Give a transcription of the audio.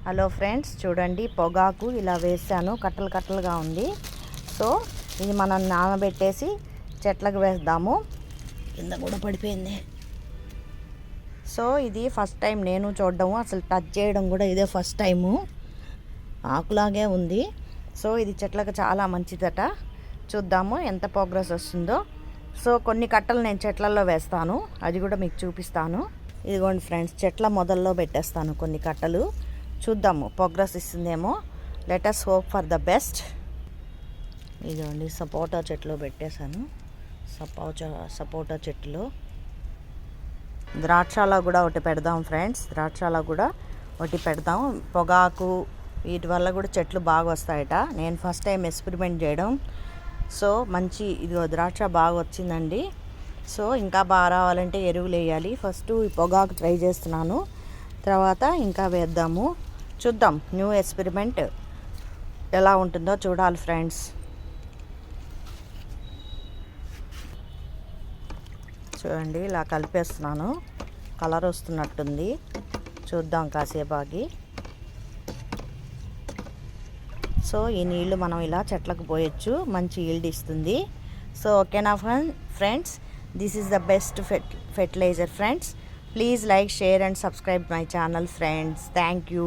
Hello friends, చూడండి పొగాకు ఇలా వేసాను, కట్టలు కట్టలుగా ఉంది. సో ఇది మనం నానబెట్టేసి చెట్లకు వేద్దాము. కింద కూడా పడిపోయింది. సో ఇది ఫస్ట్ టైం నేను చూడడము, అసలు టచ్ చేయడం కూడా ఇదే ఫస్ట్ టైము. ఆకులాగే ఉంది. సో ఇది చెట్లకు చాలా మంచిదట. చూద్దాము ఎంత ప్రోగ్రెస్ వస్తుందో. సో కొన్ని కట్టలు నేను చెట్లలో వేస్తాను, అది కూడా మీకు చూపిస్తాను. ఇదిగోండి ఫ్రెండ్స్, చెట్ల మొదల్లో పెట్టేస్తాను కొన్ని కట్టలు. చూద్దాము ప్రోగ్రెస్ ఇస్తుందేమో. Let us hope for the best. ఇదిగోండి సపోటా చెట్లు పెట్టేశాను. సపోటా చెట్లు, ద్రాక్షాల కూడా ఒకటి పెడదాం ఫ్రెండ్స్. ద్రాక్షాల కూడా ఒకటి పెడదాం. పొగాకు వీటి వల్ల కూడా చెట్లు బాగా వస్తాయట. నేను ఫస్ట్ టైం ఎక్స్పెరిమెంట్ చేయడం. సో మంచి ఇదిగో ద్రాక్ష బాగా వచ్చిందండి. సో ఇంకా బాగా రావాలంటే ఎరువులు వేయాలి. ఫస్ట్ ఈ పొగాకు ట్రై చేస్తున్నాను, తర్వాత ఇంకా వేద్దాము. చూద్దాం న్యూ ఎక్స్పెరిమెంట్ ఎలా ఉంటుందో చూడాలి ఫ్రెండ్స్. చూడండి ఇలా కలిపేస్తున్నాను, కలర్ వస్తున్నట్టుంది. చూద్దాం కాసేపు ఆగి. సో ఈ నీళ్లు మనం ఇలా చెట్లకు పోయొచ్చు, మంచి ఈల్డ్ ఇస్తుంది. సో ఓకేనా friends, this is the best fertilizer friends. Please like, share and subscribe my channel friends. Thank you.